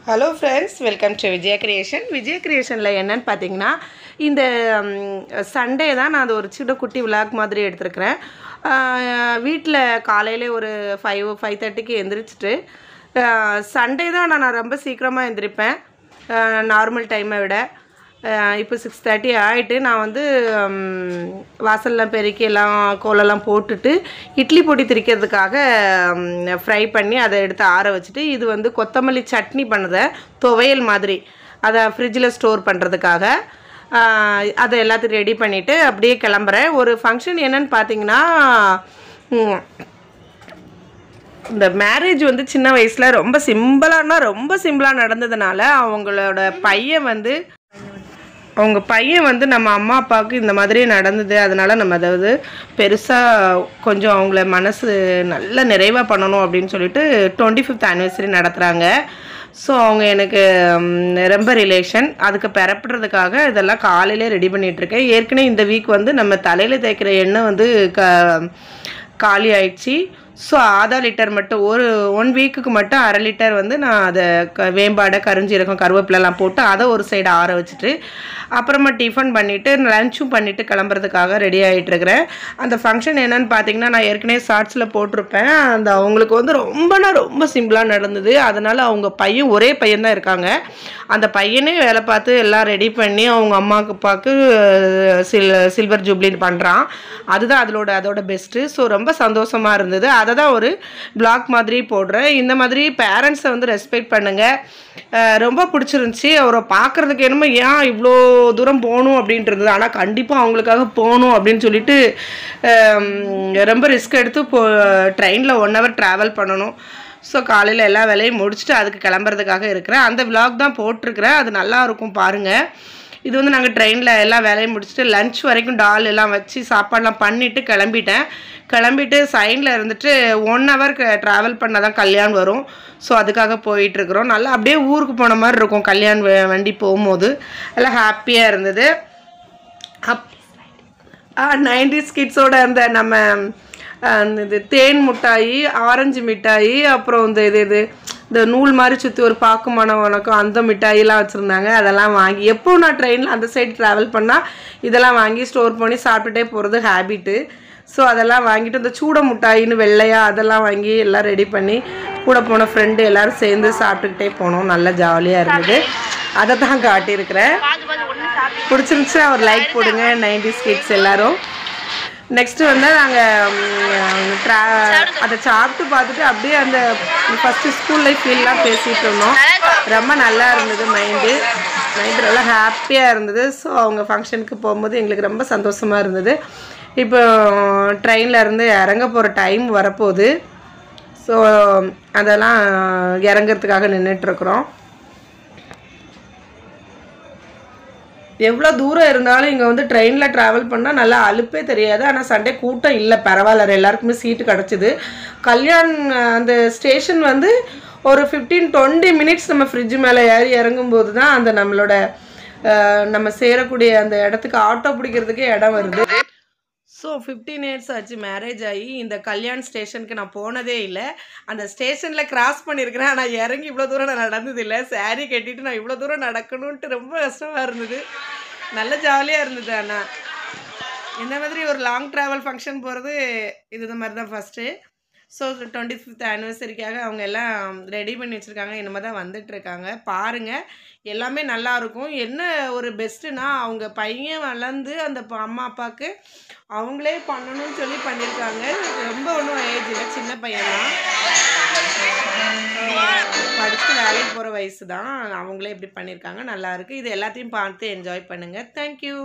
Hello friends, welcome to Vijaya creation. Vijaya கிரியேஷனில் என்னன்னு பார்த்தீங்கன்னா, இந்த சண்டே தான் நான் அது ஒரு சின்ன குட்டி விளாக் மாதிரி எடுத்துருக்கிறேன். வீட்டில் காலையில் ஒரு 5:30க்கு எந்திரிச்சிட்டு, சண்டே தான் நான் ரொம்ப சீக்கிரமாக எந்திரிப்பேன் நார்மல் டைமை விட. இப்போ 6:30 ஆகிட்டு நான் வந்து வாசல்லாம் பெருக்கி எல்லாம் கோலெல்லாம் போட்டுட்டு இட்லி பொடி திரிக்கிறதுக்காக ஃப்ரை பண்ணி அதை எடுத்து ஆற வச்சுட்டு, இது வந்து கொத்தமல்லி சட்னி பண்ணுத துவையல் மாதிரி அதை ஃப்ரிட்ஜில் ஸ்டோர் பண்ணுறதுக்காக அதை எல்லாத்தையும் ரெடி பண்ணிவிட்டு அப்படியே கிளம்புறேன். ஒரு ஃபங்க்ஷன் என்னன்னு பார்த்தீங்கன்னா, இந்த மேரேஜ் வந்து சின்ன வயசில் ரொம்ப சிம்பிளாக நடந்ததுனால அவங்க பையன் வந்து நம்ம அம்மா அப்பாவுக்கு இந்த மாதிரி நடந்தது. அதனால் நம்ம அதாவது பெருசாக கொஞ்சம் அவங்கள மனசு நல்ல நிறைவாக பண்ணணும் அப்படின்னு சொல்லிட்டு 25th anniversary நடத்துகிறாங்க. ஸோ அவங்க எனக்கு ரொம்ப ரிலேஷன். அதுக்கு பெறப்படுறதுக்காக இதெல்லாம் காலையிலே ரெடி பண்ணிகிட்ருக்கேன். ஏற்கனவே இந்த வீக் வந்து நம்ம தலையில் தேய்க்கிற எண்ணெய் வந்து காலி ஆயிடுச்சு. ஸோ 1/2 லிட்டர் மட்டும் ஒன் வீக்குக்கு மட்டும் 1/2 லிட்டர் வந்து நான் அதை வேம்பாடை கருஞ்சீரகம் கருவேப்பிலெலாம் போட்டு அதை ஒரு சைடு ஆற வச்சுட்டு அப்புறமா டிஃபன் பண்ணிவிட்டு லன்ச்சும் பண்ணிவிட்டு கிளம்புறதுக்காக ரெடி ஆகிட்டுருக்கிறேன். அந்த ஃபங்க்ஷன் என்னென்னு பார்த்தீங்கன்னா, நான் ஏற்கனவே ஷார்ட்ஸில் போட்டிருப்பேன். அந்த அவங்களுக்கு வந்து ரொம்ப சிம்பிளாக நடந்தது. அதனால் அவங்க ஒரே பையன் தான் இருக்காங்க. அந்த பையனே வேலை பார்த்து எல்லாம் ரெடி பண்ணி அவங்க அம்மாவுக்கு அப்பாவுக்கு சில்வர் ஜூப்ளின்னு பண்ணுறான். அதுதான் அதோட பெஸ்ட்டு. ஸோ ரொம்ப சந்தோஷமாக இருந்தது. அதை தான் ஒரு பிளாக் மாதிரி போடுறேன். இந்த மாதிரி பேரண்ட்ஸை வந்து ரெஸ்பெக்ட் பண்ணுங்கள். ரொம்ப பிடிச்சிருந்துச்சி. அவரை பார்க்குறதுக்கு என்னமோ ஏன் இவ்வளோ தூரம் போகணும் அப்படின்றது, ஆனால் கண்டிப்பாக அவங்களுக்காக போகணும் அப்படின்னு சொல்லிட்டு ரொம்ப ரிஸ்க் எடுத்து ட்ரெயினில் 1 hour ட்ராவல் பண்ணணும். ஸோ காலையில் எல்லா வேலையும் முடிச்சுட்டு அதுக்கு கிளம்புறதுக்காக இருக்கிறேன். அந்த விளாக் தான் போட்டிருக்கிறேன். அது நல்லாயிருக்கும் பாருங்கள். இது வந்து நாங்கள் ட்ரெயினில் எல்லா வேலையும் முடிச்சுட்டு லன்ச் வரைக்கும் டால் எல்லாம் வச்சு சாப்பாடெலாம் பண்ணிவிட்டு கிளம்பிட்டு சைனில் இருந்துட்டு 1 hour ட்ராவல் பண்ணால் தான் கல்யாணம் வரும். ஸோ அதுக்காக போயிட்டுருக்குறோம். நல்லா அப்படியே ஊருக்கு போன மாதிரி இருக்கும் கல்யாண வண்டி போகும்போது. எல்லாம் ஹாப்பியாக இருந்தது. 90s கிட்ஸோட அந்த நம்ம இது தேன் மிட்டாயி, ஆரஞ்சு மிட்டாயி, அப்புறம் இந்த நூல் மாதிரி சுற்றி ஒரு பாக்கு வணக்கம் அந்த மிட்டாயெல்லாம் வச்சுருந்தாங்க. அதெல்லாம் வாங்கி எப்போ நான் ட்ரெயினில் அந்த சைடு ட்ராவல் பண்ணால் இதெல்லாம் வாங்கி ஸ்டோர் பண்ணி சாப்பிட்டுட்டே போகிறது ஹேபிட்டு. ஸோ அதெல்லாம் வாங்கிட்டு இந்த சூட மிட்டாயின்னு வெள்ளையாக அதெல்லாம் வாங்கி எல்லாம் ரெடி பண்ணி கூட போன ஃப்ரெண்டு எல்லோரும் சேர்ந்து சாப்பிட்டுக்கிட்டே போனோம். நல்லா ஜாலியாக இருந்தது. அதை தான் காட்டியிருக்கிறேன். பிடிச்சிருந்துச்சு ஒரு லைக் போடுங்க 90s கிட்ஸ் எல்லோரும். நெக்ஸ்ட்டு வந்து நாங்கள் அதை சாப்பிட்டு பார்த்துட்டு அப்படியே அந்த ஃபஸ்ட்டு ஸ்கூல் லைஃப் ஃபீல்லாம் பேசிகிட்டு இருந்தோம். ரொம்ப நல்லா இருந்தது. மைண்டு நல்லா ஹாப்பியாக இருந்தது. ஸோ அவங்க ஃபங்க்ஷனுக்கு போகும்போது எங்களுக்கு ரொம்ப சந்தோஷமாக இருந்தது. இப்போ ட்ரெயினில் இருந்து இறங்க போகிற டைம் வரப்போகுது. ஸோ அதெல்லாம் இறங்கிறதுக்காக நின்றுட்டுருக்குறோம். எவ்வளோ தூரம் இருந்தாலும் இங்கே வந்து ட்ரெயினில் ட்ராவல் பண்ணால் நல்லா அலுப்பே தெரியாது. ஆனால் சண்டே கூட்டம் இல்லை, பரவாயில்ல, எல்லாருக்குமே சீட்டு கிடச்சிது. அந்த ஸ்டேஷன் வந்து ஒரு 15-20 மினிட்ஸ் நம்ம ஃப்ரிட்ஜு மேலே ஏறி இறங்கும்போது தான் அந்த நம்ம சேரக்கூடிய அந்த இடத்துக்கு ஆட்டோ பிடிக்கிறதுக்கே இடம் வருது. ஸோ 15 years ஆச்சு மேரேஜ் ஆகி. இந்த கல்யாண் ஸ்டேஷனுக்கு நான் போனதே இல்லை. அந்த ஸ்டேஷனில் கிராஸ் பண்ணியிருக்கிறேன். ஆனால் இறங்கி இவ்வளோ தூரம் நான் நடந்ததில்லை. சாரீ கட்டிட்டு நான் இவ்வளோ தூரம் நடக்கணுன்ட்டு ரொம்ப கஷ்டமாக இருந்தது. நல்ல ஜாலியாக இருந்தது. ஆனால் இந்த மாதிரி ஒரு லாங் ட்ராவல் ஃபங்க்ஷன் போகிறது இது மாதிரி தான் ஃபஸ்ட்டு. ஸோ 25th anniversary-க்காக அவங்க எல்லாம் ரெடி பண்ணி வச்சுருக்காங்க. இனிமேல் தான் வந்துட்டுருக்காங்க. பாருங்கள், எல்லாமே நல்லாயிருக்கும். என்ன ஒரு பெஸ்ட்டுனா, அவங்க பையன் வளர்ந்து அந்த அம்மா அப்பாவுக்கு அவங்களே பண்ணணும்னு சொல்லி பண்ணியிருக்காங்க. ரொம்ப ஒன்றும் ஏஜ் இல்லை, சின்ன பையன்தான், படித்து வேலைக்கு போகிற வயசு தான். அவங்களே இப்படி பண்ணியிருக்காங்க. நல்லாயிருக்கு. இது எல்லாத்தையும் பார்த்து என்ஜாய் பண்ணுங்கள். தேங்க்யூ.